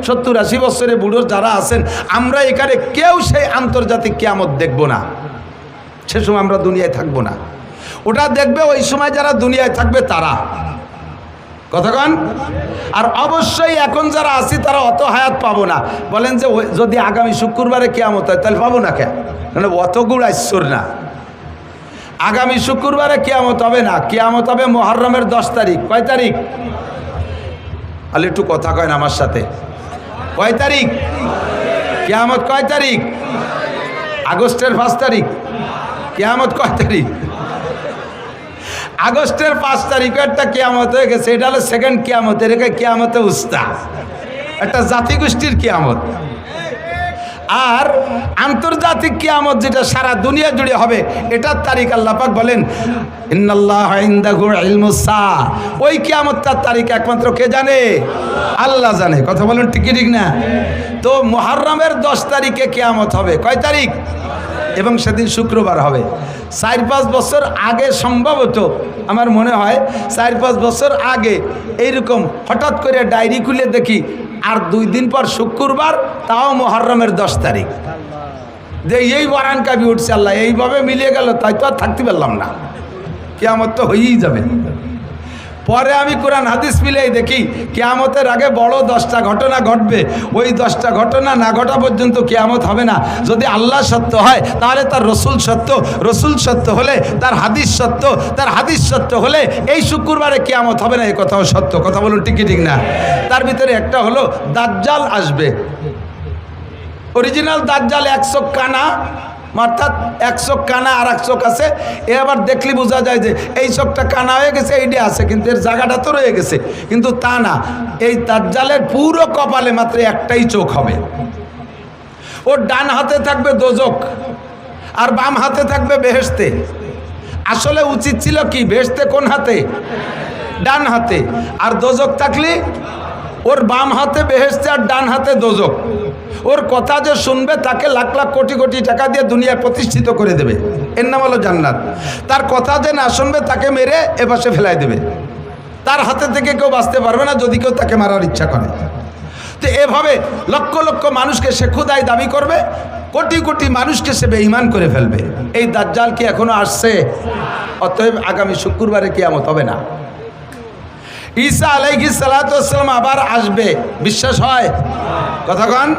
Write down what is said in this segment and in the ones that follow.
70-80 বছরে বুড়ো যারা আছেন আমরা এখানে কেউ সেই আন্তর্জাতিক কিয়ামত দেখব না। সে সময় আমরা দুনিয়ায় থাকবো না, ওটা দেখবে ওই সময় যারা দুনিয়ায় থাকবে তারা। কতক্ষণ? আর অবশ্যই এখন যারা আছি তারা অত হায়াত পাবো না। বলেন যে যদি আগামী শুক্রবারে কিয়ামত হয় তাহলে পাবো না কেন? মানে অত গুড় আইশ্বর না। আগামী শুক্রবারে কিয়ামত হবে না, কিয়ামত হবে মুহররমের 10 তারিখ। কয় তারিখ? আলে একটু কথা কয় না আমার সাথে। কয় তারিখ কিয়ামত? কয় তারিখ? আগস্টের 5 তারিখ। কিয়ামত কয় তারিখ? আগস্টের 5 তারিখে একটা কিয়ামত হয়ে গেছে, এটা হলো সেকেন্ড কিয়ামত। এটাকে কিয়ামতে উস্তা, একটা জাতিগোষ্ঠীর কিয়ামত। আর আন্তর্জাতিক কিয়ামত যেটা সারা দুনিয়া জুড়ে হবে, এটার তারিখ আল্লাহ পাক বলেন ইন্নাল্লাহা ইনদাহু ইলমুস সাআ। ওই কিয়ামতটার তারিখ একমাত্র কে জানে? আল্লাহ জানে। কথা বলেন ঠিক ঠিক না? তো মুহররমের 10 তারিখে কিয়ামত হবে। কয় তারিখ? এবং সেদিন শুক্রবার হবে। 4-5 বছর আগে সম্ভবত আমার মনে হয় 4-5 বছর আগে এইরকম হঠাৎ করে ডায়েরি খুলে দেখি আর 2 দিন পর শুক্রবার, তাও মুহররমের 10 তারিখ। যে এই বারান কাবি উঠছে, আল্লাহ এইভাবে মিলিয়ে গেল, তাই তো আর থাকতে পারলাম না, কিয়ামত তো হয়েই যাবে। পরে আমি কোরআন হাদিস মিলেই দেখি কিয়ামতের আগে বড় 10টা ঘটনা ঘটবে। ওই 10টা ঘটনা না ঘটা পর্যন্ত কিয়ামত হবে না। যদি আল্লাহ সত্য হয় তাহলে তার রসুল সত্য, রসুল সত্য হলে তার হাদিস সত্য, তার হাদিস সত্য হলে এই শুক্রবারে কিয়ামত হবে না, এই কথাও সত্য। কথা বলুন ঠিক ঠিক না? তার ভিতরে একটা হলো দাজ্জাল আসবে। অরিজিনাল দাজ্জাল 1 চোখ কানা, অর্থাৎ 1 চোখ কানা আর 1 চোখ আছে। এ আবার দেখলে বোঝা যায় যে এই চোখটা কানা হয়ে গেছে, এইটা আছে, কিন্তু এর জায়গাটা তো রয়ে গেছে। কিন্তু তা না, এই দাজ্জালের পুরো কপালে মাত্র একটাই চোখ হবে। ওর ডান হাতে থাকবে দোজক আর বাম হাতে থাকবে বেহেশতে। আসলে উচিত ছিল কি, বেহেশতে কোন হাতে? ডান হাতে। আর দোজক থাকলে ওর বাম হাতে বেহেশতে আর ডান হাতে দোজক। ওর কথা যে শুনবে তাকে লাখ লাখ কোটি কোটি টাকা দিয়ে দুনিয়ায় প্রতিষ্ঠিত করে দেবে, এর নাম হলো জান্নাত। তার কথা যে না শুনবে তাকে মেরে এপাশে ফেলাই দেবে। তার হাতে থেকে কেউ বাঁচতে পারবে না যদি কেউ তাকে মারার ইচ্ছা করে। তো এভাবে লক্ষ লক্ষ মানুষকে সে খুদাই দাবি করবে, কোটি কোটি মানুষকে সে বেঈমান করে ফেলবে। এই দাজ্জাল কি এখনো আসছে? অতএব আগামী শুক্রবারে কিয়ামত হবে না। ঈসা আলাইহিস সালাতু ওয়াস সালাম আবার আসবে, বিশ্বাস হয়? কথাক্ষণ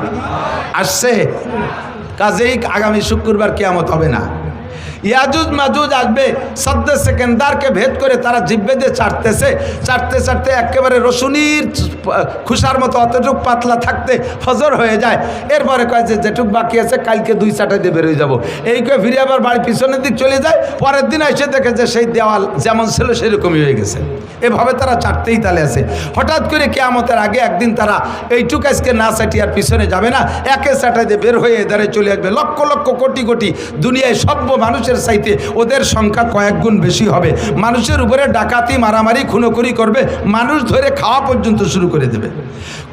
আসছে, কাজেই আগামী শুক্রবার কিয়ামত হবে না। ইয়াজুজ মাজুজ আসবে, সদ্দে সেকেন্দারকে ভেদ করে তারা জিব্বে দিয়ে চাটতেছে, চাটতে চাটতে একেবারে রসুনির খুশার মতো অতটুক পাতলা থাকতে ফজর হয়ে যায়। এরপরে কয় যে যেটুক বাকি আছে কালকে 2 চাটাই দিয়ে বেরোয় যাবো। এই কয়ে ফিরে আবার বাড়ি পিছনের দিক চলে যায়। পরের দিন এসে দেখে যে সেই দেওয়াল যেমন ছিল সেরকমই হয়ে গেছে। এভাবে তারা চাটতেই তালে আছে। হঠাৎ করে কিয়ামতের আগে একদিন তারা এইটুক আজকে না চাটিয়ে আর পিছনে যাবে না, একে চাটাই দিয়ে বের হয়ে এদারে চলে আসবে। লক্ষ লক্ষ কোটি কোটি দুনিয়ায় সভ্য মানুষের চাইতে ওদের সংখ্যা কয়েক গুণ বেশি হবে। মানুষের উপরে ডাকাতি, মারামারি, খুনোখুনি করবে, মানুষ ধরে খাওয়া পর্যন্ত শুরু করে দেবে।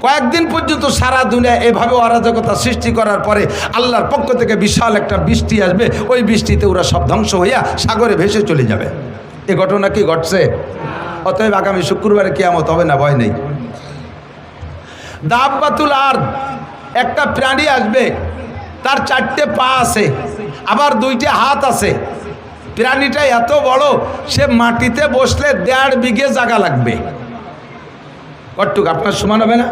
কয়েকদিন পর্যন্ত সারা দুনিয়া এভাবে অরাজকতা সৃষ্টি করার পরে আল্লাহর পক্ষ থেকে বিশাল একটা বৃষ্টি আসবে। ওই বৃষ্টিতে ওরা সব ধ্বংস হইয়া সাগরে ভেসে চলে যাবে। এ ঘটনা কি ঘটছে? অতএব আগামী শুক্রবারে কিয়ামত হবে না, ভয় নেই। দাব্বাতুল আরদ, একটা প্রাণী আসবে, তার 4টে পা আছে, আবার 2টে হাত আছে। প্রাণীটা এত বড়, সে মাটিতে বসলে 1.5 বিঘে জায়গা লাগবে। কতটুক আপনার সমান হবে না?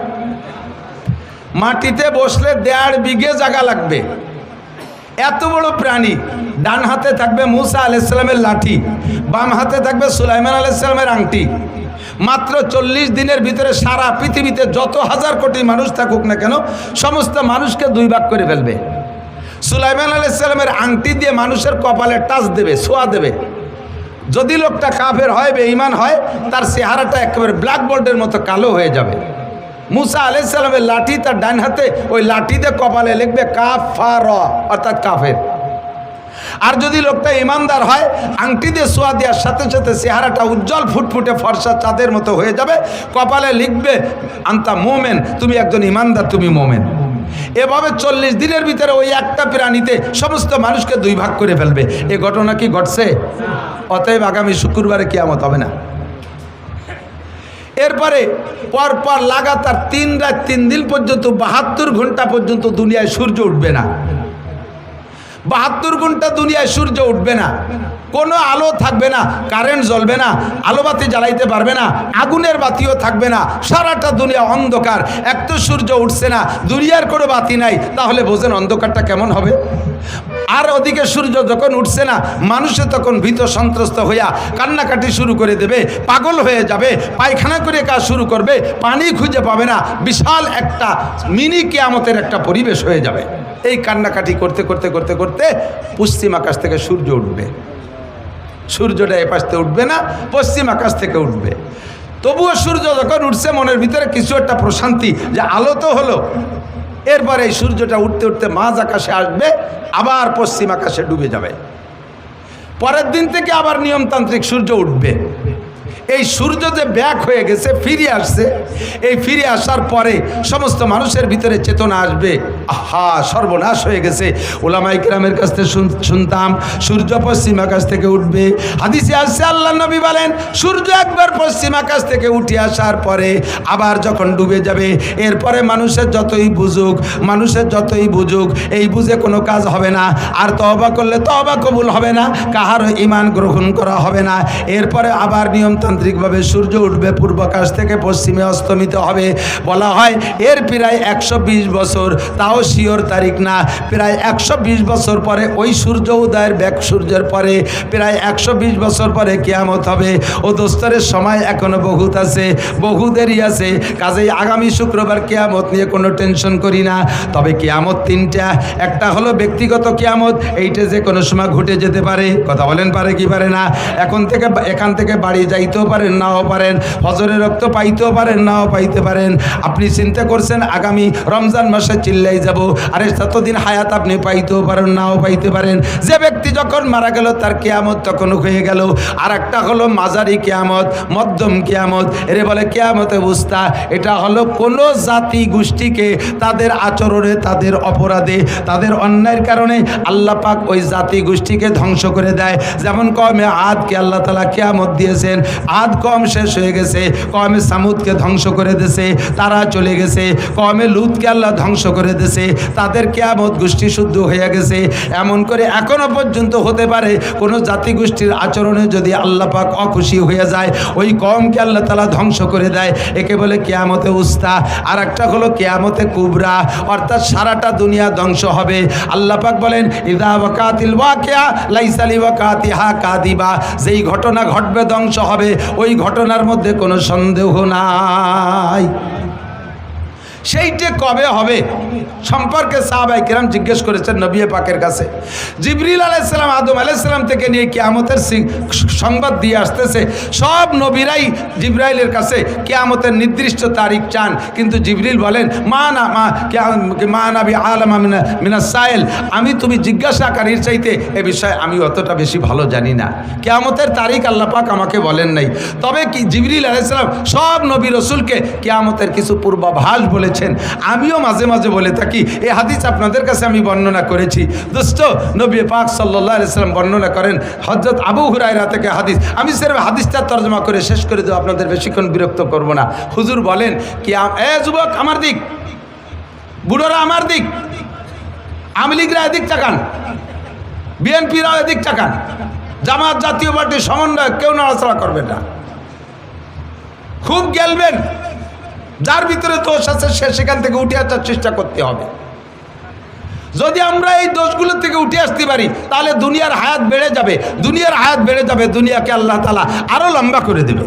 মাটিতে বসলে 1.5 বিঘে জায়গা লাগবে। এত বড় প্রাণী। ডান হাতে থাকবে মুসা আলাইহিস সালামের লাঠি, বাম হাতে থাকবে সুলাইমান আলাইহিস সালামের আংটি। মাত্র 40 দিনের ভিতরে সারা পৃথিবীতে যত হাজার কোটি মানুষ থাকুক না কেন, সমস্ত মানুষকে 2 ভাগ করে ফেলবে। সুলাইমান আলাইহিস সালামের আংটি দিয়ে মানুষের কপালে টাচ দেবে, ছোঁয়া দেবে। যদি লোকটা কাফের হয়, বেঈমান হয়, তার চেহারাটা একেবারে ব্ল্যাকবোর্ডের মতো কালো হয়ে যাবে। মুসা আলাইহিস সালামের লাঠি তার ডান হাতে, ওই লাঠি দিয়ে কপালে লিখবে কাফার, অর্থাৎ কাফের। আর যদি লোকটা ইমানদার হয়, আংটি দিয়ে ছোঁয়া দেওয়ার সাথে সাথে চেহারাটা উজ্জ্বল ফুটফুটে ফর্সা চাঁদের মতো হয়ে যাবে। কপালে লিখবে আনতা মোমেন, তুমি একজন ইমানদার, তুমি মোমেন। এভাবে 40 দিনের ভিতরে ওই একটা প্রাণীতে সমস্ত মানুষকে 2 ভাগ করে ফেলবে। এ ঘটনা কি ঘটছে? অতএব আগামী শুক্রবারে কিয়ামত হবে না। এরপরে পরপর লাগাতার 3 রাত 3 দিন পর্যন্ত 72 ঘন্টা পর্যন্ত দুনিয়ায় সূর্য উঠবে না। 72 ঘন্টা দুনিয়ায় সূর্য উঠবে না, কোনো আলো থাকবে না, কারেন্ট জ্বলবে না, আলোবাতি জ্বালাইতে পারবে না, আগুনের বাতিও থাকবে না, সারাটা দুনিয়া অন্ধকার। এক তো সূর্য উঠছে না, দুনিয়ার কোনো বাতি নাই, তাহলে বোঝেন অন্ধকারটা কেমন হবে। আর ওদিকে সূর্য যখন উঠছে না, মানুষে তখন ভীত সন্ত্রস্ত হইয়া কান্নাকাটি শুরু করে দেবে, পাগল হয়ে যাবে, পায়খানা করে কাজ শুরু করবে, পানি খুঁজে পাবে না, বিশাল একটা মিনি কিয়ামতের একটা পরিবেশ হয়ে যাবে। এই কান্নাকাটি করতে করতে করতে করতে পশ্চিম আকাশ থেকে সূর্য উঠবে। সূর্যটা এ পাশ থেকে উঠবে না, পশ্চিম আকাশ থেকে উঠবে। তবুও সূর্য যখন উঠছে মনের ভিতরে কিছু একটা প্রশান্তি, যে আলো তো হলো। এরপরে এই সূর্যটা উঠতে উঠতে মাঝ আকাশে আসবে, আবার পশ্চিম আকাশে ডুবে যাবে। পরের দিন থেকে আবার নিয়মতান্ত্রিক সূর্য উঠবে। এই সূর্য যে ব্যাক হয়ে গেছে, ফিরে আসছে, এই ফিরে আসার পরে সমস্ত মানুষের ভিতরে চেতনা আসবে, আহা সর্বনাশ হয়ে গেছে। ওলামায়ে কেরামের কাছ থেকে শুনতাম সূর্য পশ্চিম আকাশ থেকে উঠবে। হাদিসে আসছে আল্লাহ নবী বলেন, সূর্য একবার পশ্চিম আকাশ থেকে উঠে আসার পরে আবার যখন ডুবে যাবে, এরপরে মানুষের যতই বুঝুক এই বুঝে কোনো কাজ হবে না। আর তওবা করলে তওবা কবুল হবে না, কাহারও ঈমান গ্রহণ করা হবে না। এরপরে আবার নিয়মতান্ত্রিকভাবে সূর্য উঠবে, পূর্ব আকাশ থেকে পশ্চিমে অস্তমিত হবে। বলা হয় এর প্রায় 120 বছর, তাও শিওর তারিখ না, প্রায় 120 বছর পরে ওই সূর্য উদয়ের ব্যাক সূর্যের পরে প্রায় 120 বছর পরে কিয়ামত হবে। ও দোস্তরের সময় এখনো বহুত আছে, বহু দেরি আছে। কাজেই আগামী শুক্রবার কিয়ামত নিয়ে কোনো টেনশন করি না। তবে কিয়ামত 3টা, একটা হলো ব্যক্তিগত কিয়ামত, এইটা যে কোনো সময় ঘটে যেতে পারে। কথা বলেন, পারে কি পারে না? এখান থেকে বাড়ি যাইতেও পারেন, নাও পারেন, ফজরের রক্ত পাইতেও পারেন, নাও পাইতে পারেন। আপনি চিন্তা করছেন আগামী রমজান মাসে চিল্লাই যাব, আরে ততদিন হায়াত আপনি পাইতেও পারেন, নাও পাইতে পারেন। যে ব্যক্তি যখন মারা গেল তার কিয়ামত তখন হয়ে গেল। আর একটা হলো মাঝারি কিয়ামত, মধ্যম কিয়ামত, এর বলে কিয়ামতে বুস্তা। এটা হলো কোনো জাতি গোষ্ঠীকে তাদের আচরণে, তাদের অপরাধে, তাদের অন্যায়ের কারণে আল্লাহ পাক ওই জাতি গোষ্ঠীকে ধ্বংস করে দেয়। যেমন কওমে আদকে আল্লাহ তাআলা কিয়ামত দিয়েছেন, আদ কওম শেষ হয়ে গেছে, কওমে সামুদকে ধ্বংস করে দিয়েছে, তারা চলে গেছে। কওমে লুতকে আল্লাহ ধ্বংস করে দিয়েছে, তাদের কিয়ামত গোষ্ঠী শুদ্ধ হয়ে গেছে। এমন করে এখনো পর্যন্ত হতে পারে কোনো জাতিগোষ্ঠীর আচরণে যদি আল্লাহ পাক অখুশি হয়ে যায়, ওই কওমকে আল্লাহ তাআলা ধ্বংস করে দেয়। একে বলে কিয়ামতে উস্তা। আর একটা হলো কিয়ামতে কুবরা, অর্থাৎ সারাটা দুনিয়া ধ্বংস হবে। আল্লাহ পাক বলেন, ইযা ওয়াকাতিল ওয়াকিয়া লাইসা লিওয়াকাতিহা কাযিবা, যেই ঘটনা ঘটবে ধ্বংস হবে, ওই ঘটনার মধ্যে কোনো সন্দেহ নাই। সেইটা কবে হবে সম্পর্কে সাহাবায়ে কেরাম জিজ্ঞেস করেছেন নবী পাকের কাছে। জিবরিল আলাইহিস সালাম আদম আলাইহিস সালাম থেকে নিয়ে কিয়ামতের সংবাদ দিয়ে আসতেছে। সব নবীরাই জিবরাইলের কাছে কিয়ামতের নির্দিষ্ট তারিখ চান, কিন্তু জিবরিল বলেন মা নাবি আলামা মিনাস সাইল, আমি তুমি জিজ্ঞাসাকারীর চাইতে এ বিষয়ে আমি অতটা বেশি ভালো জানি না। কিয়ামতের তারিখ আল্লাহ পাক আমাকে বলেন নাই। তবে কি জিবরিল আলাইহিস সালাম সব নবী রাসূলকে কিয়ামতের কিছু পূর্বাভাস বলেছেন। আমিও মাঝে মাঝে বলে থাকি, এই হাদিস আপনাদের কাছে আমি বর্ণনা করেছি। দোস্ত, নবী পাক সাল্লাল্লাহু আলাইহি সাল্লাম বর্ণনা করেন হযরত আবু হুরায়রা থেকে হাদিস। আমি সির্ফ হাদিসটা তরজমা করে শেষ করে দেব, আপনাদের বেশিক্ষণ বিরক্ত করব না। হুজুর বলেন কি, এ যুবক আমার দিক, বুড়োরা আমার দিক, আওয়ামী লীগরা এদিক তাকান, বিএনপিরা এদিক তাকান, জামাত জাতীয় পার্টির সমন্বয় কেউ নাড়াচাড়া করবে না, খুব গেলবেন। যার ভিতরে দোষ আছে সে সেখান থেকে উঠে আসার চেষ্টা করতে হবে। যদি আমরা এই দোষগুলো থেকে উঠে আসতে পারি তাহলে দুনিয়ার হায়াত বেড়ে যাবে, দুনিয়ার হায়াত বেড়ে যাবে, দুনিয়াকে আল্লাহ তাআলা আরও লম্বা করে দেবে।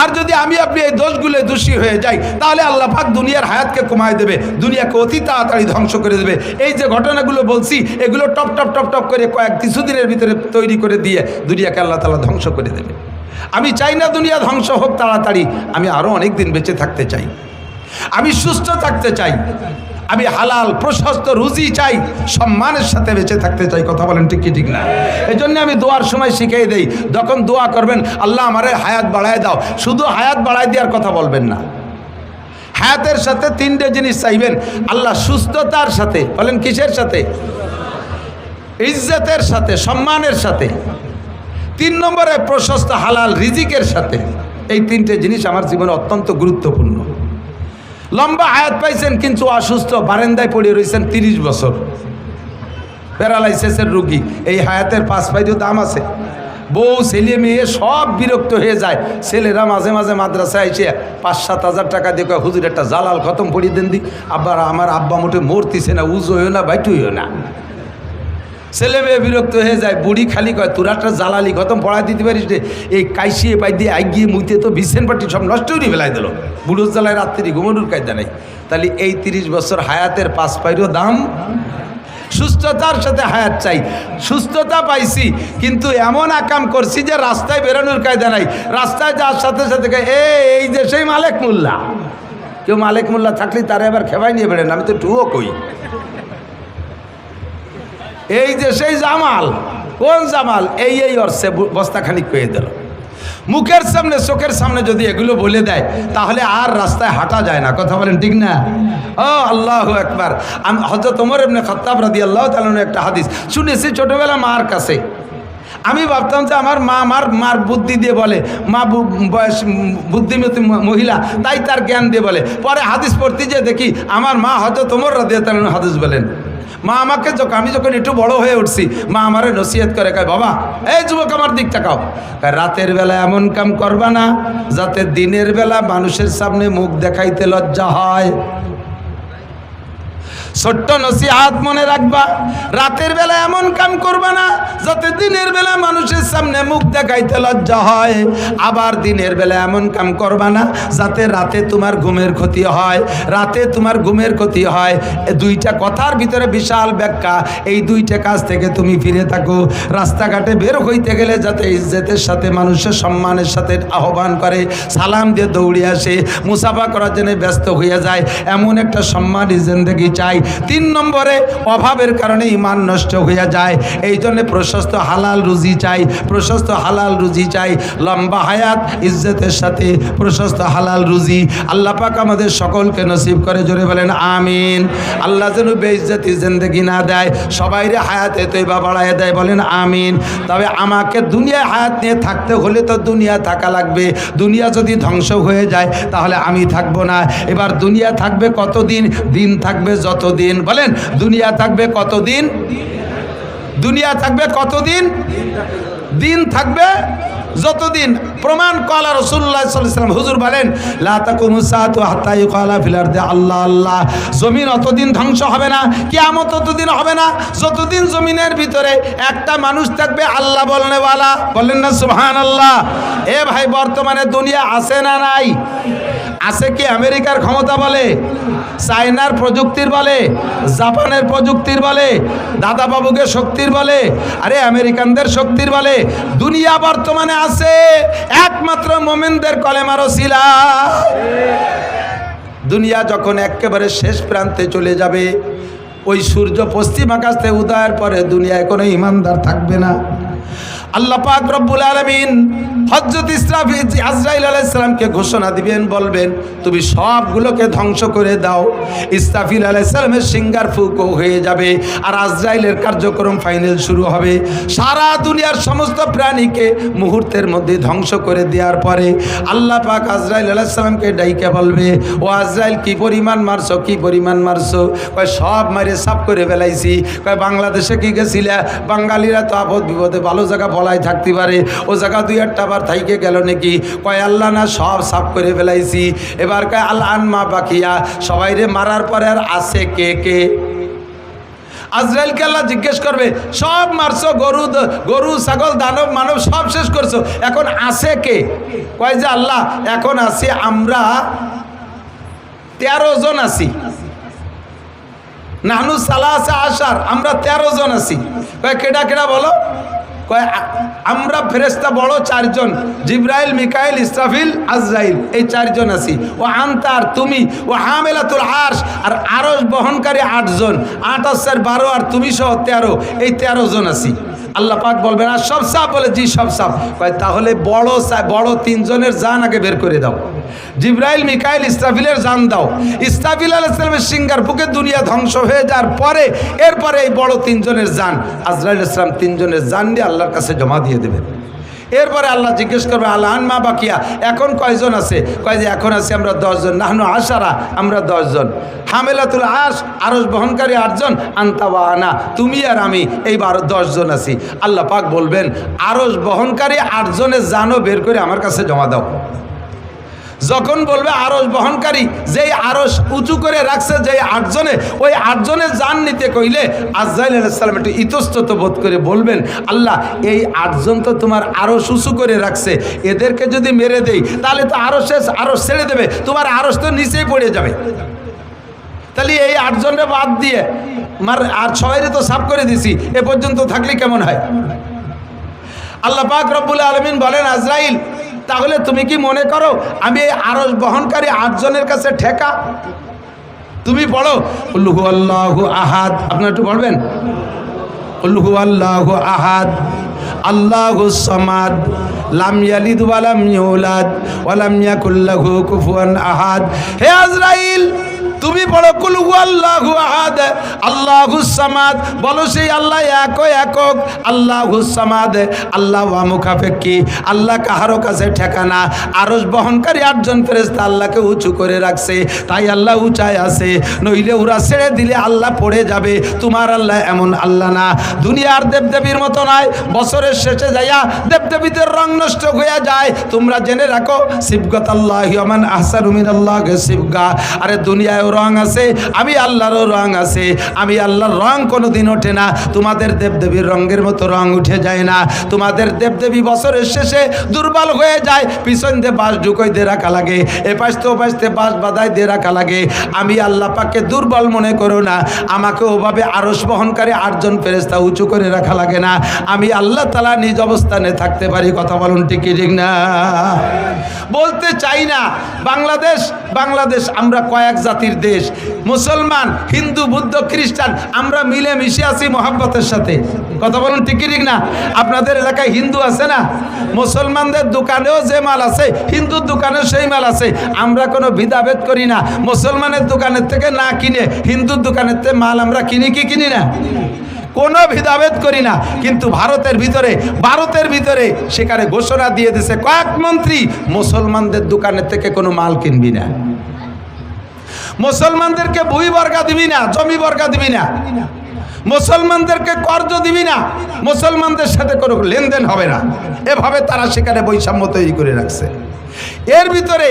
আর যদি আমি আপনি এই দোষগুলো দোষী হয়ে যাই তাহলে আল্লাহ পাক দুনিয়ার হায়াতকে কমায় দেবে, দুনিয়াকে অতি তাড়াতাড়ি ধ্বংস করে দেবে। এই যে ঘটনাগুলো বলছি এগুলো টপ টপ টপ টপ করে কিছুদিনের ভিতরে তৈরি করে দিয়ে দুনিয়াকে আল্লাহ তাআলা ধ্বংস করে দেবে। আমি চাই না দুনিয়া ধ্বংস হোক তাড়াতাড়ি, আমি আরও অনেক দিন বেঁচে থাকতে চাই, আমি সুস্থ থাকতে চাই, আমি হালাল প্রশস্ত রুজি চাই, সম্মানের সাথে বেঁচে থাকতে চাই। কথা বলেন ঠিক কি ঠিক না? এই জন্য আমি দোয়ার সময় শিখিয়ে দেই, যখন দোয়া করবেন আল্লাহ আমারে হায়াত বাড়ায় দাও, শুধু হায়াত বাড়ায় দেওয়ার কথা বলবেন না। হায়াতের সাথে 3টে জিনিস চাইবেন আল্লাহ, সুস্থতার সাথে, বলেন কিসের সাথে? ইজ্জতের সাথে, সম্মানের সাথে। 3 নম্বরে প্রশস্ত হালাল রিজিকের সাথে। এই তিনটে জিনিস আমার জীবনে অত্যন্ত গুরুত্বপূর্ণ। লম্বা হায়াত পাইছেন কিন্তু অসুস্থ, বারান্দায় পড়ে রয়েছেন 30 বছর, প্যারালাইসিসের রোগী। এই হায়াতের 5 পাইও দাম আছে। বউ ছেলে মেয়ে সব বিরক্ত হয়ে যায়। ছেলেরা মাঝে মাঝে মাদ্রাসায় এসে 5-7 হাজার টাকা দিয়ে কয়, হুজুর একটা জালাল খতম পড়িয়ে দেন দি। আবার আমার আব্বা মোটে মরতিছে না, উজো হইও না, বাইটু হইও না। ছেলে মেয়ে বিরক্ত হয়ে যায়। বুড়ি খালি কয়, তোরা একটা জালালি খতম পড়াই দিতে পারিস রে। এই কাইসিয়ে পাই দিয়ে আগিয়ে মুইতে তো বিছেন পাটি সব নষ্ট করে ফেলাই দিল। বুড়োর জ্বালায় রাত্রি ঘুমানোর কায়দা নেই। তাহলে এই 30 বছর হায়াতের 5 পাইরও দাম। সুস্থতার সাথে হায়াত চাই। সুস্থতা পাইছি কিন্তু এমন আকাম করছি যে রাস্তায় বেরোনোর কায়দা নাই। রাস্তায় যাওয়ার সাথে সাথে এই যে সেই মালেক মোল্লা, কেউ মালেক মোল্লা থাকলে তারা এবার খেপাই নিয়ে বেড়েন, আমি তো টুও কই। এই যে সেই জামাল, কোন জামাল? এই অর্থে বস্তাখানিক পেয়ে দিল। মুখের সামনে চোখের সামনে যদি এগুলো বলে দেয় তাহলে আর রাস্তায় হাঁটা যায় না। কথা বলেন ঠিক না? ও আল্লাহু আকবার। আমি হযরত ওমর ইবনে খাত্তাব রাদিয়াল্লাহু তাআলা একটা হাদিস শুনেছি ছোটবেলা মার কাছে। আমি ভাবতাম যে আমার মা মার বুদ্ধি দিয়ে বলে, মা বয়স বুদ্ধিমতী মহিলা, তাই তার জ্ঞান দিয়ে বলে। পরে হাদিস পড়তে যে দেখি আমার মা হযরত ওমর রাদিয়াল্লাহু তাআলা হাদিস বলেন। মা আমাকে আমি যখন একটু বড় হয়ে উঠছি, মা আমারে নসিহত করে, কয় বাবা এই যুবক আমার দিক তাকাও, রাতের বেলা এমন কাম করবা না যাতে দিনের বেলা মানুষের সামনে মুখ দেখাইতে লজ্জা হয়। ছোট্ট নসিহত মনে রাখবা, রাতের বেলা এমন কাম করবা না যাতে দিনের বেলা মানুষের সামনে মুখ দেখাইতে লজ্জা হয়। আবার দিনের বেলা এমন কাম করবা না যাতে রাতে তোমার ঘুমের ক্ষতি হয়। রাতে তোমার ঘুমের ক্ষতি হয়। দুইটা কথার ভিতরে বিশাল ব্যাখ্যা। এই দুইটা কাজ থেকে তুমি ফিরে থাকো। রাস্তাঘাটে বের হইতে গেলে যাতে ইজ্জতের সাথে মানুষের সম্মানের সাথে আহ্বান করে, সালাম দিয়ে দৌড়ে আসে, মুসাফা করার জন্য ব্যস্ত হয়ে যায়, এমন একটা সম্মানী জিন্দেগি চাই। 3 নম্বরে অভাবের কারণে ঈমান নষ্ট হয়ে যায়। এই জন্য প্রশস্ত হালাল রুজি চাই, প্রশস্ত হালাল রুজি চাই। লম্বা হায়াত, ইজ্জতের সাথে প্রশস্ত হালাল রুজি আল্লাহ পাক আমাদের সকলকে নসিব করে। জোরে বলেন আমিন। আল্লাহ যেন বেইজ্জতি জিন্দেগি না দেয়, সবাইরে হায়াতে তৈবা বাড়ায় দেয়। বলেন আমিন। তবে আমাকে দুনিয়ায় হায়াত নিয়ে থাকতে হলে তো দুনিয়া থাকা লাগবে। দুনিয়া যদি ধ্বংস হয়ে যায় তাহলে আমি থাকবো না। এবার দুনিয়া থাকবে কতদিন? দিন থাকবে যতদিন। বলেন দুনিয়া থাকবে কতদিন? দুনিয়া থাকবে কতদিন? দিন থাকবে যতদিন। প্রমাণ কলা রাসূলুল্লাহ সাল্লাল্লাহু আলাইহি ওয়াসাল্লাম, হুজুর বলেন লা তাকুমু সাআতু হাত্তা ইউকালা ফিল আরদি আল্লাহ আল্লাহ। জমিন অতদিন ধ্বংস হবে না, কিয়ামত ততদিন হবে না যতদিন জমিনের ভিতরে একটা মানুষ থাকবে আল্লাহ বলনেওয়ালা। বলেন না সুবহানাল্লাহ। এ ভাই, বর্তমানে দুনিয়া আছে না নাই? আছে কি? আমেরিকার ক্ষমতা বলে, চায়নার প্রযুক্তির বলে, জাপানের প্রযুক্তির বলে, দাদা বাবুকে শক্তির বলে, আরে আমেরিকানদের শক্তির বলে। দুনিয়া বর্তমানে আছে একমাত্র মুমিনদের কলেমার ওসিলায়। দুনিয়া যখন একেবারে শেষ প্রান্তে চলে যাবে, ওই সূর্য পশ্চিম আকাশ থেকে উদয়ের পরে দুনিয়ায় কোনো ইমানদার থাকবে না। আল্লাহ পাক রব্বুল আলামিন হযরত আজরাইল আলাইহিস সালামকে ঘোষণা দিবেন, বলবেন তুমি সবগুলোকে ধ্বংস করে দাও। ইসরাফিল আলাইহিস সালামের সিঙ্গার ফুঁকো হয়ে যাবে আর আজরাইলের কার্যক্রম ফাইনাল শুরু হবে। সারা দুনিয়ার সমস্ত প্রাণীকে মুহূর্তের মধ্যে ধ্বংস করে দেওয়ার পরে আল্লাহ পাক আজরাইল আলাইহিস সালামকে ডাইকে বলবে, ও আজরাইল কি পরিমাণ মারছো, কি পরিমাণ মারছো? কয় সব মারে সাফ করে ফেলাইছি। কয় বাংলাদেশে কি গেছিলা? বাঙালিরা তো আপদ বিপদে ভালো জায়গা বলাই থাকতে পারে, ও জায়গা 2-1টা বার থাইকে গেল নাকি? কয় আল্লাহ না, সব সাফ করে ফেলাইছি। এবার কয় আল আনমা বাকিয়া, সবাইরে মারার পরে আর আছে কে কে? আজরাইলকে আল্লাহ জিজ্ঞেস করবে, সব মারছো, গরু ছাগল দানব মানব সব শেষ করছো, এখন আছে কে? কয় যে আল্লাহ এখন আছি আমরা 13 জন আছি। নাহনু সালাসা আশার, আমরা 13 জন আছি। কয় কেডা কেডা বলো? কয় আমরা ফেরেশতা বড় 4 জন, জিবরাইল, মিকাইল, ইসরাফিল, আজরাইল, এই 4 জন আছি। ও আনতা, আর তুমি, ও হামেলাতুল আরশ, আর আরশ বহনকারী 8 জন, 8 আর 4 12, আর তুমি সহ 13, এই 13 জন আছি। আল্লাহ পাক বলবেন আর সব সাফ? বলে জি সব সাফ। কয় তাহলে বড় 3 জনের জান আগে বের করে দাও। জিবরাইল, মিকাইল, ইসরাফিলের জান দাও। ইসরাফিল আলাইহিস সালামের সিঙ্গার বুকে দুনিয়া ধ্বংস হয়ে যাওয়ার পরে এরপরে এই বড় 3 জনের জান আজরাইল আলাইহিস সালাম 3 জনের জান নিয়ে আল্লাহর কাছে জমা দিয়ে দেবেন। এরপরে আল্লাহ জিজ্ঞেস করবে আল্লাহ আন মা বাকিয়া, এখন কয়জন আছে? কয় যে এখন আছি আমরা 10 জন। নাহনু আশারা, আমরা 10 জন। হামেলাতুল আরশ, আরশ বহনকারী 8 জন। আনতা ওয়া আনা, তুমি আর আমি, এই 10 জন আছি। আল্লাহ পাক বলবেন আরশ বহনকারী 8 জনের জানও বের করে আমার কাছে জমা দাও। যখন বলবে আরশ বহনকারী, যেই আরশ উঁচু করে রাখছে যেই 8 জনে, ওই 8 জনের জান নিতে কইলে আজরাইল আলাইহিস সালাম একটু ইতস্তত বোধ করে বলবেন আল্লাহ এই 8 জন তো তোমার আরশ উঁচু করে রাখছে, এদেরকে যদি মেরে দেই তাহলে তো আরশ ছেড়ে দেবে, তোমার আরশ তো নিচেই পড়ে যাবে। তাহলে এই 8 জনরে বাদ দিয়ে আর 6 তো সাফ করে দিছি, এ পর্যন্ত থাকলে কেমন হয়? আল্লাহ পাক রব্বুল আলামিন বলেন আজরাইল, তাহলে তুমি কি মনে করো আমি এই আরশ বহনকারী 8 জনের কাছে ঠেকা? তুমি পড়ো কুল হুয়াল্লাহু আহাদ, আপনারা একটু পড়বেন কুল হুয়াল্লাহু আহাদ আল্লাহুস সামাদ লাম ইয়ালিদ ওয়া লাম ইউলাদ ওয়া লাম ইয়াকুল লাহু কুফুয়ান আহাদ। হে আজরাইল, তুমি বলো কুল হুয়াল্লাহু আহাদ আল্লাহুস সামাদ, বলো সেই আল্লাহ একক আল্লাহুস সামাদ। আল্লাহ ওয়া মুখাফেক্কি, আল্লাহ কাহারো কাছে ঠেকানা। আরশ বহনকারী 8 জন ফেরেশতা আল্লাহকে উঁচু করে রাখছে, তাই আল্লাহ উঁচায় আছে, নইলে ওরা ছেড়ে দিলে আল্লাহ পড়ে যাবে। তোমার আল্লাহ এমন আল্লাহ না, দুনিয়ার দেবদেবীর মতো নয়। বছরের শেষে যাইয়া দেবদেবীদের রং নষ্ট হয়ে যায়। তোমরা জেনে রাখো সিবগাতাল্লাহি ওয়া মান আহসানু মিনাল্লাহি সিবগা। আরে দুনিয়ায় রং আছে, আমি আল্লাহরও রং আছে। আমি আল্লাহর রং কোনোদিন ওঠে না, তোমাদের দেবদেবীর রঙের মতো রং উঠে যায় না। তোমাদের দেবদেবী বছরের শেষে দুর্বল হয়ে যায়, পিছন দিয়ে বাঁশ ঢুকোই দিয়ে রাখা লাগে, এপাশতে ওপাশতে বাঁশ বাঁধাই দিয়ে রাখা লাগে। আমি আল্লাহ পাককে দুর্বল মনে করো না, আমাকে ওভাবে আরশ বহনকারী 8 জন ফেরেশতা উঁচু করে রাখা লাগে না। আমি আল্লাহ তাআলা নিজ অবস্থানে থাকতে পারি। কথা বলুন ঠিক কি ঠিক না? বলতে চাই না বাংলাদেশ আমরা কয়েক জাতির দেশ, মুসলমান হিন্দু বৌদ্ধ খ্রিস্টান আমরা মিলে মিশে আছি মহব্বতের সাথে। কথা বলুন ঠিক কি ঠিক না? আপনাদের এলাকায় হিন্দু আছে না? মুসলমানদের দোকানেও যে মাল আছে হিন্দুর দোকানেও সেই মাল আছে। আমরা কোনো ভেদাভেদ করি না, মুসলমানের দোকানের থেকে না কিনে হিন্দুর দোকানের থেকে মাল আমরা কিনি কি কিনি না, কোনো ভেদাভেদ করি না। কিন্তু ভারতের ভিতরে সেখানে ঘোষণা দিয়ে দিয়েছে কয়েক মন্ত্রী, মুসলমানদের দোকানের থেকে কোনো মাল কিনবি না, মুসলমানদেরকে ভূমি বর্গা দিবি না, জমি বর্গা দিবি না, মুসলমানদেরকে কর্জ দিবি না, মুসলমানদের সাথে কোনো লেনদেন হবে না। এভাবে তারা সেখানে বৈষম্য তৈরি করে রাখছে। এর ভিতরে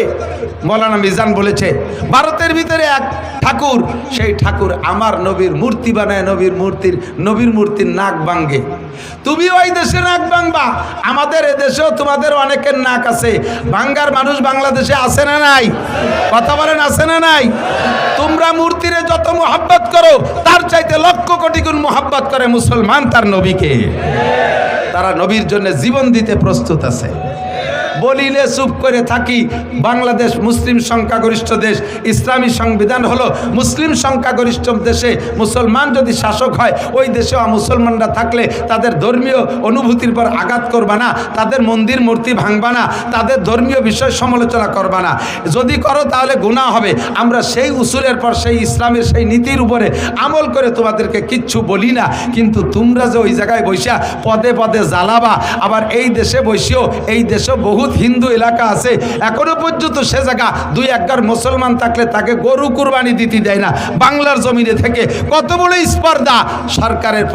মৌলানা মিজান বলেছে ভারতের ভিতরে এক ঠাকুর, সেই ঠাকুর আমার নবীর মূর্তি বানায়, নবীর মূর্তির নাক ভাঙে। তুমি ওই দেশে নাক ভাঙবা, আমাদের এদেশেও তোমাদের অনেকের নাক আছে। ভাঙ্গার মানুষ বাংলাদেশে আছে না নাই? কথা বলেন আছে না নাই? তোমরা মূর্তিরে যত মোহাব্বত করো তার চাইতে লক্ষ কোটি গুণ মোহাব্বত করে মুসলমান তার নবীকে। তারা নবীর জন্য জীবন দিতে প্রস্তুত আছে। বলিলে চুপ করে থাকি। বাংলাদেশ মুসলিম সংখ্যাগরিষ্ঠ দেশ, ইসলামী সংবিধান হলো মুসলিম সংখ্যাগরিষ্ঠ দেশে মুসলমান যদি শাসক হয়, ওই দেশে মুসলমানরা থাকলে তাদের ধর্মীয় অনুভূতির পর আঘাত করবা না, তাদের মন্দির মূর্তি ভাঙবা না, তাদের ধর্মীয় বিষয় সমালোচনা করবা না। যদি করো তাহলে গুনাহ হবে। আমরা সেই উসুলের পর সেই ইসলামের সেই নীতির উপরে আমল করে তোমাদেরকে কিচ্ছু বলি না। কিন্তু তোমরা যে ওই জায়গায় বসিয়া পদে পদে জ্বালাবা, আবার এই দেশে বসিও, এই দেশে বহু হিন্দু এলাকা আছে এখনো পর্যন্ত সে জায়গা 2-1 মুসলমান থাকলে তাকে গরু কুরবানি দিতে দেয় না। বাংলার জমিনে থেকে কত বড় স্পর্ধা, সরকারের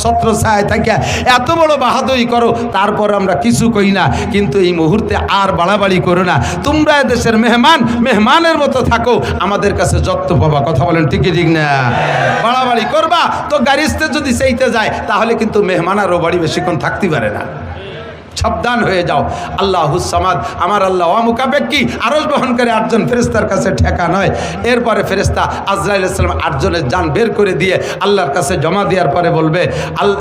ছত্র ছায় থাকে এত বড় বাহাদুরি করো, তারপর আমরা কিছু কই না। কিন্তু এই মুহূর্তে আর বাড়াবাড়ি করো না। তোমরা দেশের মেহমানের মতো থাকো, আমাদের কাছে যত্ন পাবা। কথা বলেন ঠিক ঠিক না? বাড়াবাড়ি করবা তো গাড়িতে যদি চাইতে যায় তাহলে কিন্তু মেহমান আরও বাড়ি বেশিক্ষণ থাকতে পারে না। সাবধান হয়ে যাও। আল্লাহুস সামাদ, আমার আল্লাহ অমুখাপেক্ষী, আরশ বহনকারী 8 জন ফেরেশতার কাছে ঠেকা নয়। এরপরে ফেরেশতা আজরাইল আলাইহিস সালাম 8 জনের জান বের করে দিয়ে আল্লাহর কাছে জমা দেওয়ার পরে বলবে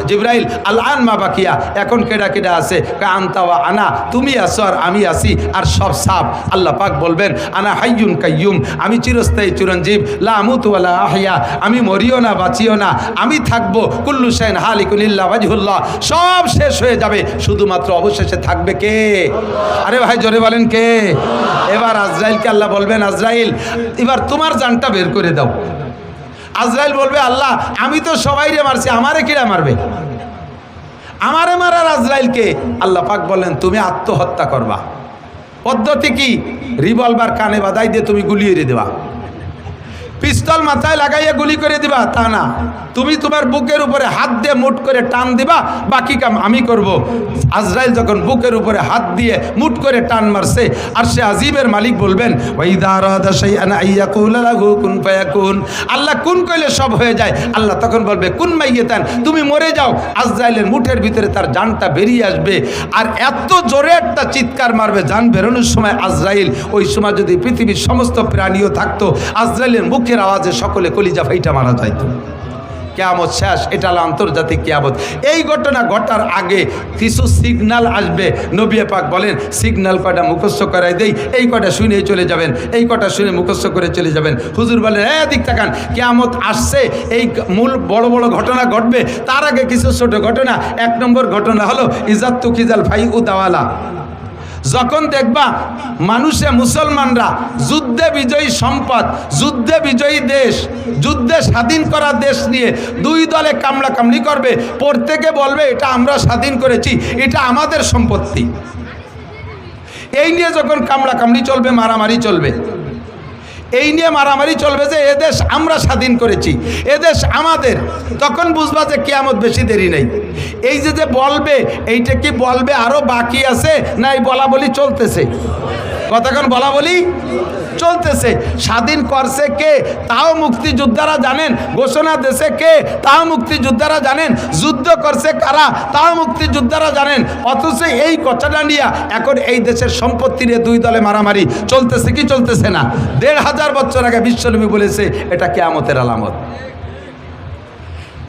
জিবরাইল আল-আন মা বাকিয়া, এখন কেডা আছে? আনতা ওয়া আনা, তুমি আছো আর আমি আছি, আর সব সাফ। আল্লাহ পাক বলবেন আনা হাইয়ুন কাইয়ুম, আমি চিরস্থায়ী চিরঞ্জীব, লা আমুতু ওয়া লা আহইয়া, আমি মরিও না বাঁচিও না, আমি থাকবো। কুল্লু শাইইন হালিকুন ইল্লা ওয়াজহুল্লাহ, সব শেষ হয়ে যাবে, শুধুমাত্র অবশেষে থাকবে কে? আরে ভাই জোরে বলেন কে? এবার আজরাইলকে আল্লাহ বলবেন আজরাইল এবার তোমার জানটা বের করে দাও। আজরাইল বলবে আল্লাহ আমি তো সবাইরে মারছি, আমারে কিরা মারবে? আমারে মারার আজরাইলকে আল্লাহ পাক বললেন তুমি আত্মহত্যা করবা। পদ্ধতি কি? রিভলভার কানে বাঁধাই দিয়ে তুমি গুলি এড়িয়ে দেবা, পিস্তল মাথায় লাগাইয়া গুলি করে দিবা তা না, তুমি তোমার বুকের উপরে হাত দিয়ে মুট করে টান দিবা, বাকি কাম আমি করব। আজরাইল যখন বুকের উপরে হাত দিয়ে মুট করে টান মারছে, আর সে আজিবের মালিক বলবেন আল্লাহ কুন কইলে সব হয়ে যায়। আল্লাহ তখন বলবে কুন মাইয়াতান, তুমি মরে যাও। আজরাইলের মুঠের ভিতরে তার জানটা বেরিয়ে আসবে, আর এত জোরে একটা চিৎকার মারবে জান বেরোনোর সময় আজরাইল। ওই সময় যদি পৃথিবীর সমস্ত প্রাণীও থাকতো, আজরাইলের মুখের আওয়াজে সকলে কলিজা ফাইটা মারা যাইতো। কিয়ামত শেষ, এটা হলো আন্তর্জাতিক কিয়ামত। এই ঘটনা ঘটার আগে কিছু সিগন্যাল আসবে। নবী পাক বলেন সিগন্যাল কয়টা মুখস্থ করাই দেই, এই কয়টা শুনে চলে যাবেন, এই কয়টা শুনে মুখস্থ করে চলে যাবেন। হুজুর বলেন হ্যাঁ দিক তাকান, কিয়ামত আসছে, এই মূল বড় বড় ঘটনা ঘটবে, তার আগে কিছু ছোট ঘটনা। 1 নম্বর ঘটনা হলো ইজাত্তু কিজাল ফাই উদাওয়ালা। যখন দেখবা মানুষে মুসলমানরা যুদ্ধে বিজয়ী সম্পদ, যুদ্ধে বিজয়ী দেশ, যুদ্ধে স্বাধীন করা দেশ নিয়ে দুই দলে কামড়া কামড়ি করবে, প্রত্যেকে বলবে এটা আমরা স্বাধীন করেছি, এটা আমাদের সম্পত্তি। এই নিয়ে যখন কামড়া কামড়ি চলবে, মারামারি চলবে, এই নিয়ে মারামারি চলবে যে এদেশ আমরা স্বাধীন করেছি, এদেশ আমাদের, তখন বুঝবা যে কিয়ামত বেশি দেরি নেই। এই যে বলবে, এইটা কি বলবে আরো বাকি আছে না এই বলা বলি চলতেছে? কতক্ষণ বলা বলি চলতেছে। স্বাধীন করছে কে তাও মুক্তিযোদ্ধারা জানেন, ঘোষণা দেশে কে তাও মুক্তিযোদ্ধারা জানেন, যুদ্ধ করছে কারা তাও মুক্তিযোদ্ধারা জানেন। অথচ এই কথাটা নিয়ে এখন এই দেশের সম্পত্তি নিয়ে দুই দলে মারামারি চলতেছে কি চলতেছে না? 1500 বছর আগে বিশ্বনবী বলেছে এটা কিয়ামতের আলামত।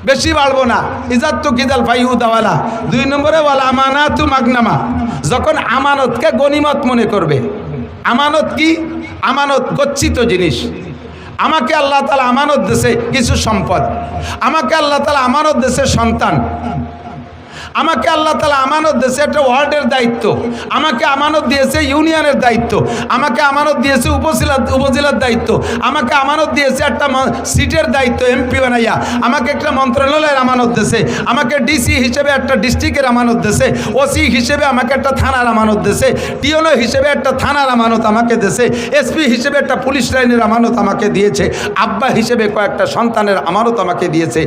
বেশি বাড়বো না। ইজাত্তু কিজাল ফাইউদাওয়ালা। 2 নম্বরে ওয়াল আমানাতু মাগনামা। যখন আমানতকে গনিমত মনে করবে। আমানত কি? আমানত গচ্ছিত জিনিস। আমাকে আল্লাহ তাআলা আমানত দিয়েছে কিছু সম্পদ, আমাকে আল্লাহ তাআলা আমানত দিয়েছে সন্তান, আমাকে আল্লাহ তাআলা আমানত দিয়েছে একটা ওয়ার্ডের দায়িত্ব, আমাকে আমানত দিয়েছে ইউনিয়নের দায়িত্ব, আমাকে আমানত দিয়েছে উপজেলার দায়িত্ব, আমাকে আমানত দিয়েছে একটা সিটের দায়িত্ব এমপি বানাইয়া, আমাকে একটা মন্ত্রণালয়ের আমানত দিয়েছে, আমাকে ডিসি হিসেবে একটা ডিস্ট্রিক্টের আমানত দিয়েছে, ওসি হিসেবে আমাকে একটা থানার আমানত দিয়েছে, টিওনো হিসেবে একটা থানার আমানত আমাকে দিয়েছে, এসপি হিসেবে একটা পুলিশ লাইনের আমানত আমাকে দিয়েছে, আব্বা হিসেবে কয়েকটা সন্তানের আমানত আমাকে দিয়েছে।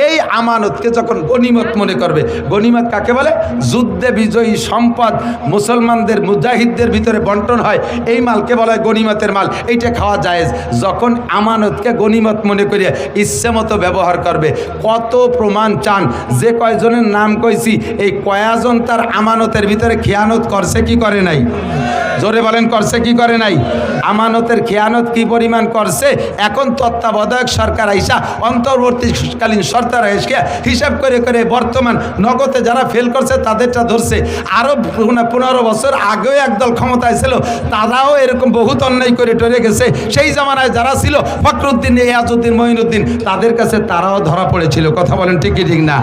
এই আমানতকে যখন গনিমত মনে করবে, গনিমত কাকে বলে? যুদ্ধে বিজয়ী সম্পদ মুসলমানদের মুজাহিদদের ভিতরে বন্টন হয়, এই মালকে বলা হয় গনিমতের মাল, এইটা খাওয়া জায়েজ। যখন আমানতকে গনিমত মনে করিয়া ইচ্ছে মতো ব্যবহার করবে। কত প্রমাণ চান? যে কয়জনের নাম কইছি এই কয়জন তার আমানতের ভিতরে খেয়ানত করছে কি করে নাই? জোরে বলেন করছে কি করে নাই? আমানতের খেয়ানত কি পরিমাণ করছে? এখন তত্ত্বাবধায়ক সরকার আইসা, অন্তর্বর্তীকালীন সরকার আইসা হিসাব করে করে বর্তমান নগদে যারা ফেল করছে তাদেরটা ধরছে। আরও 15 বছর আগেও একদল ক্ষমতায় ছিল, তারাও এরকম বহুত অন্যায় করে টরে গেছে। সেই জামানায় যারা ছিল ফখরুদ্দিন, ইয়াজউদ্দিন, মঈনুদ্দিন, তাদের কাছে তারাও ধরা পড়েছিল। কথা বলেন ঠিক কি ঠিক না?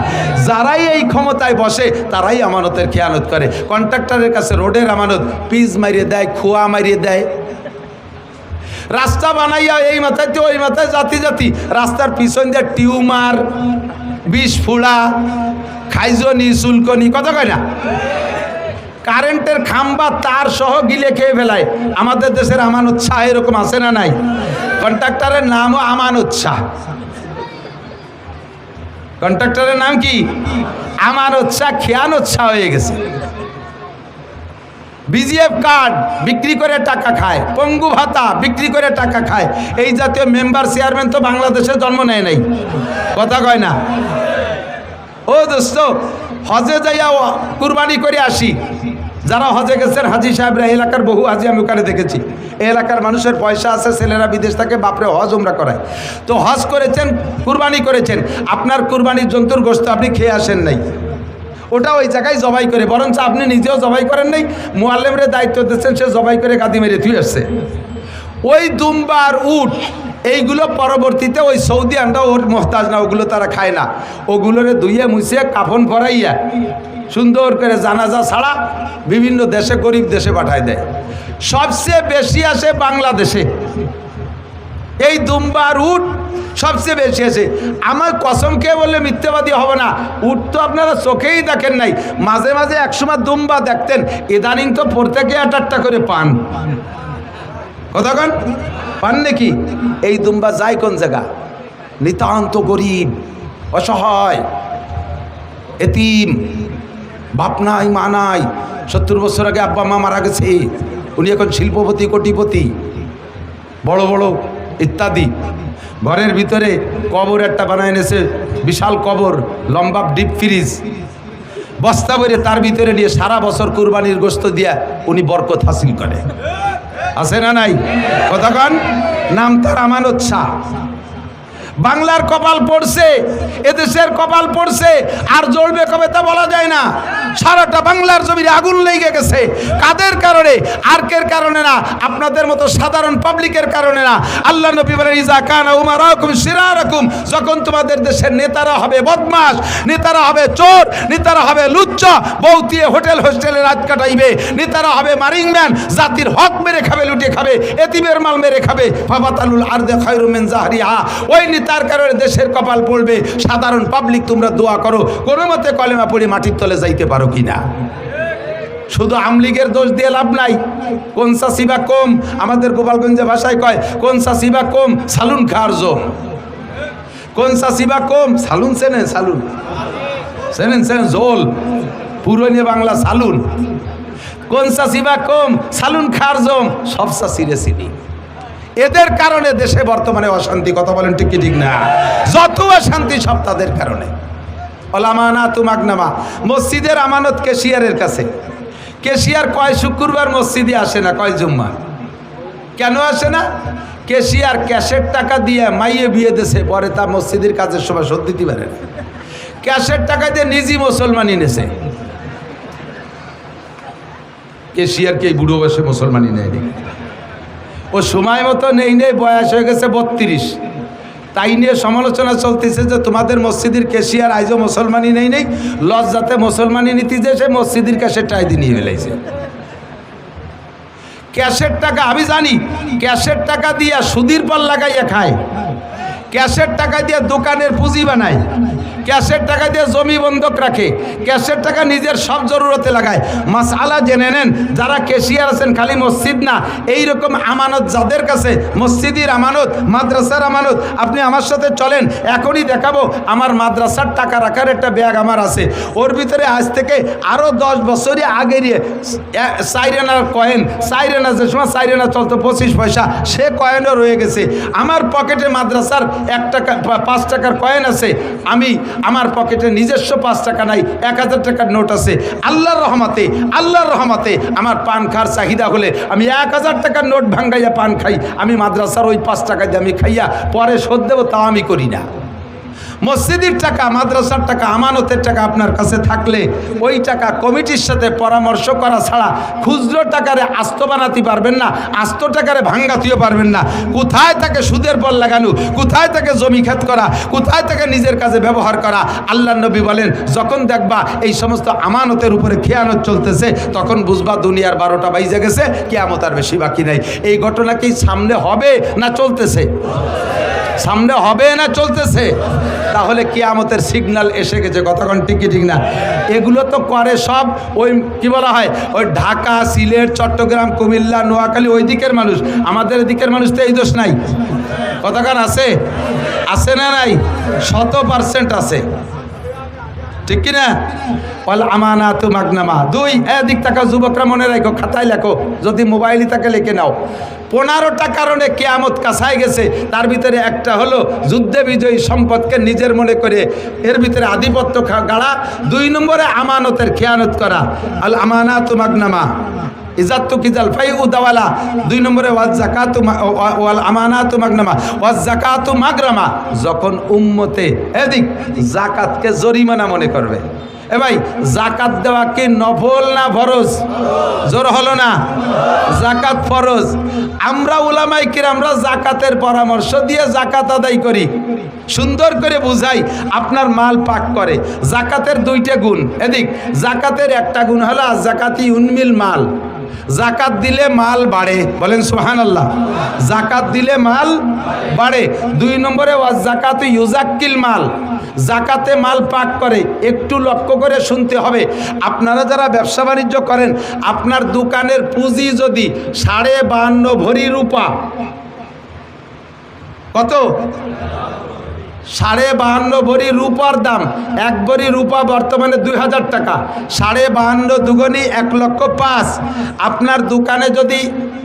যারাই এই ক্ষমতায় বসে তারাই আমানতের খেয়ানত করে। কন্ট্রাক্টরের কাছে রোডের আমানত পিচ মারিয়ে দেয়, খোয়া মারিয়ে দেয়, রাস্তা বানাইয়া এই মাথায় তো ওই মাথায় জাতি জাতি রাস্তার পিছন দিয়ে টিউমার, বিষ ফুড়া, খাইজনি, চুলকনি, কথা কয় না? কারেন্টের খাম্বা তার সহ গিলে খেয়ে ফেলায়। আমাদের দেশের আমানত শাহ এরকম আছে না নাই? কন্ট্রাক্টরের নামও আমানত শাহ। কন্ট্রাক্টরের নাম কি? আমানত শাহ। খেয়ানত শাহ হয়ে গেছে। বিজিএফ কার্ড বিক্রি করে টাকা খায়, পঙ্গু ভাতা বিক্রি করে টাকা খায়। এই জাতীয় মেম্বার চেয়ারম্যান তো বাংলাদেশে জন্ম নেয় নাই। কথা কয় না? ও দোস্ত, হজে যাইয়া কুরবানি করে আসি। যারা হজে গেছেন হাজি সাহেবরা, এলাকার বহু হাজি আমি ওখানে দেখেছি। এই এলাকার মানুষের পয়সা আছে, ছেলেরা বিদেশ থেকে বাপরে হজ উমরা করায়। তো হজ করেছেন, কুরবানি করেছেন, আপনার কুরবানির জন্তুর গোশত আপনি খেয়ে আসেন নাই, ওটা ওই জায়গায় জবাই করে, বরঞ্চ আপনি নিজেও জবাই করেন নাই, মুআল্লিমরে দায়িত্ব দিচ্ছেন, সে জবাই করে গাদি মেরে থুই আসছে। ওই দুম্বার উট এইগুলো পরবর্তীতে ওই সৌদি আন্ডা ওর মোহতাজ না, ওগুলো তারা খায় না। ওগুলোরে ধুইয়ে মুছিয়ে কাফন পরাইয়া সুন্দর করে জানাজা ছাড়া বিভিন্ন দেশে, গরিব দেশে পাঠায় দেয়। সবচেয়ে বেশি আসে বাংলাদেশে। এই দুম্বার উট সবচেয়ে বেশি আছে। আমার কসম কে বললে মিথ্যাবাদী হবে না, উট তো আপনারা চোখেই দেখেন নাই, মাঝে মাঝে একসময় দুম্বা দেখতেন, ইদানিং তো প্রত্যেকে 8-8টা করে পান। কতক্ষণ পান নাকি? এই দুম্বা যায় কোন জায়গা? নিতান্ত গরিব, অসহায়, এতিম, বাপ নাই মা নাই, 70 বছর আগে আব্বা মা মারা গেছে, উনি এখন শিল্পপতি, কোটিপতি, বড় বড় ইত্যাদি। ঘরের ভিতরে কবর একটা বানায় এনেছে, বিশাল কবর, লম্বা ডিপ ফ্রিজ, বস্তা ভরে তার ভিতরে নিয়ে সারা বছর কুরবানির গোশত দিয়া উনি বরকত হাসিল করে। আছে না নাই? কতক্ষণ? নাম তার আমানত শাহ। বাংলার কপাল পড়ছে, এদেশের কপাল পড়ছে, আর জ্বলবে কবে তা বলা যায় না। সারাটা বাংলার জমিনে আগুন লেগে গেছে। কাদের কারণে? আর্কের কারণে না, আপনাদের মতো সাধারণ পাবলিকের কারণে না। আল্লাহ নবী বলেন, ইজা কানা উমারাকুম শিরারাকুম, যখন তোমাদের দেশের নেতারা হবে বদমাশ, নেতারা হবে চোর, নেতারা হবে লুচ্চা, বউতিয়ে হোটেল হোস্টেলে রাত কাটাইবে, নেতারা হবে মারিংম্যান, জাতির হক মেরে খাবে, লুটে খাবে, এতিমের মাল মেরে খাবে, ফাবাতালুল আরদে খায়রুম মিন জাহরিহা, ওই তার কারণে দেশের কপাল পড়বে। সাধারণ পাবলিক তোমরা দোয়া করো কোনো মতে কলেমা পড়ে মাটির তলে যাইতে পারো কিনা। শুধু আমলিগের দোষ দিয়ে লাভ নাই। কোন সাসিবা কম, আমাদের গোপালগঞ্জে ভাষায় কয় কোন সাসিবা কম সালুন খার জোম। কোন সাসিবা কম সালুন, চেনেন সালুন? চেনেন জোল, পুরনো বাংলা সালুন। কোন সাসিবা কম সালুন খার জোম, সব সাসিরে চিনি। এদের কারণে দেশে বর্তমানে অশান্তি। কথা বলেন ঠিক কি ঠিক না? যত অশান্তি সব তাদের কারণে। আমানাতু মাগনামা, মসজিদের আমানত ক্যাশিয়ারের কাছে। ক্যাশিয়ার কয় শুক্রবার মসজিদে আসে না, কয় জুম্মা। কেন আসে না? ক্যাশিয়ার ক্যাশের টাকা দিয়ে মাইয়ে বিয়ে দেশে, পরে তা মসজিদের কাজের সময় শোধ দিতে পারে না। ক্যাশের টাকা দিয়ে নিজে মুসলমানি নেছে। ক্যাশিয়ারকে এই বুড়ো বয়সে মুসলমানি নেয়নি। ও সময় মতো নেই, বয়স হয়ে গেছে 32, তাই নিয়ে সমালোচনা চলতেছে যে তোমাদের মসজিদের ক্যাশিয়ার আইজও মুসলমানি নেই, লজ্জাতে মুসলমানি নীতি যে সে মসজিদের ক্যাশের টাই দিয়ে নিয়ে ফেলাইছে। ক্যাশের টাকা আমি জানি, ক্যাশের টাকা দিয়ে সুদির পর লাগাইয়া খায়, ক্যাশের টাকা দিয়ে দোকানের পুঁজি বানায়, ক্যাশের টাকা দিয়ে জমি বন্ধক রাখে, ক্যাশের টাকা নিজের সব জরুরতে লাগায়। মাসআলা জেনে নেন, যারা ক্যাশিয়ার আছেন খালি মসজিদ না, এই রকম আমানত যাদের কাছে, মসজিদের আমানত, মাদ্রাসার আমানত, আপনি আমার সাথে চলেন, এখনই দেখাবো। আমার মাদ্রাসার টাকা রাখার একটা ব্যাগ আমার আছে, ওর ভিতরে আজ থেকে আরও 10 বছরই আগের সাইরেনার কয়েন, সাইরেনা যে সময় সাইরেনা চলতো 25 পয়সা, সে কয়েনও রয়ে গেছে। আমার পকেটে মাদ্রাসার 1 টাকা 5 টাকার কয়েন আছে, আমি আমার পকেটে নিজস্ব 5 টাকা নাই, 1000 টাকার নোট আছে। আল্লাহর রহমতে আমার পান খাওয়ার চাহিদা হলে আমি 1000 টাকার নোট ভাঙ্গাইয়া পান খাই। আমি মাদ্রাসার ওই 5 টাকা দিয়ে আমি খাইয়া পরে শোধ দেবো, তাও আমি করি না। মসজিদের টাকা, মাদ্রাসার টাকা, আমানতের টাকা আপনার কাছে থাকলে ওই টাকা কমিটির সাথে পরামর্শ করা ছাড়া খুচরো টাকারে আস্ত বানাতে পারবেন না, আস্ত টাকারে ভাঙ্গাতেও পারবেন না। কোথায় তাকে সুদের পর লাগানো, কোথায় তাকে জমি খেত করা, কোথায় তাকে নিজের কাজে ব্যবহার করা। আল্লাহ নবী বলেন, যখন দেখবা এই সমস্ত আমানতের উপরে খেয়ানত চলতেছে, তখন বুঝবা দুনিয়ার 12টা বাইজে গেছে, কিয়ামত আর বেশি বাকি নাই। এই ঘটনা কি সামনে হবে না চলতেছে? সামনে হবে না চলতেছে? তাহলে কিয়ামতের সিগন্যাল এসে গেছে। কতক্ষণ ঠিক ঠিক না? এগুলো তো করে সব ওই কি বলা হয়, ওই ঢাকা, সিলেট, চট্টগ্রাম, কুমিল্লা, নোয়াখালী, ওই দিকের মানুষ। আমাদের এদিকের মানুষ তো এই দোষ নাই। কতক্ষণ আছে? আছে না নাই? 100% আছে, ঠিক কিনা? ওয়াল আমানাতু মাগনামা। 2, এদিক টাকা যুবকরা মনে রাখো, খাতায় লেখো, যদি মোবাইলই তাকে লিখে নাও। 15টা কারণে কিয়ামত কাছায় গেছে। তার ভিতরে একটা হলো যুদ্ধে বিজয়ী সম্পদকে নিজের মনে করে এর ভিতরে আধিপত্য গাড়া। 2 নম্বরে আমানতের খেয়ানত করা। আল আমানাতু মাগনামা ইজাত্তু কিজাল ফাই উদাওয়ালা। 2 নম্বরে ওয়াজ যাকাতু ওয়াল আমানাতু মাগনামা ওয়াজ যাকাতু মাগরামা। যখন উম্মতে এদিক যাকাতকে জরিমানা মনে করবে, এ ভাই যাকাত দেওয়া কি নফল না ফরজ? জোর হলো না? যাকাত ফরজ। আমরা উলামায়ে কিরামরা যাকাতের পরামর্শ দিয়ে যাকাত আদায় করি, সুন্দর করে বুঝাই, আপনার মাল পাক করে। যাকাতের 2টা গুণ। এদিক যাকাতের একটা গুণ হলো যাকাতি উন্মিল মাল, জাকাত দিলে মাল বাড়ে, বলেন সুবহানাল্লাহ। জাকাত দিলে মাল বাড়ে। 2 নম্বরে ওয়াজ জাকাতু ইউজাক্কিল মাল, জাকাতে মাল পাক করে। একটু লক্ষ্য করে শুনতে হবে। আপনারা যারা ব্যবসা বাণিজ্য করেন, আপনার দোকানের পুঁজি যদি 52.5 ভরি রূপা, কত? 52.5 ভরি রূপার দাম। 1 ভরি রূপা বর্তমানে 2000 টাকা। 52.5 দুগুনি 1,05,000। আপনার দোকানে যদি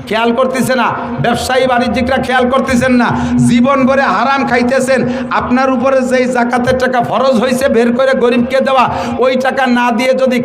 খেয়াল করতেছে না, ব্যবসায়ী বাণিজ্যিকরা খেয়াল করতেছেন না, জীবন ভরে হারাম খাইতেছেন, আপনার উপরে যেই জাকাতের টাকা ফরজ হয়েছে বের করে গরিবকে দেওয়া, ওই টাকা না দিয়ে যদি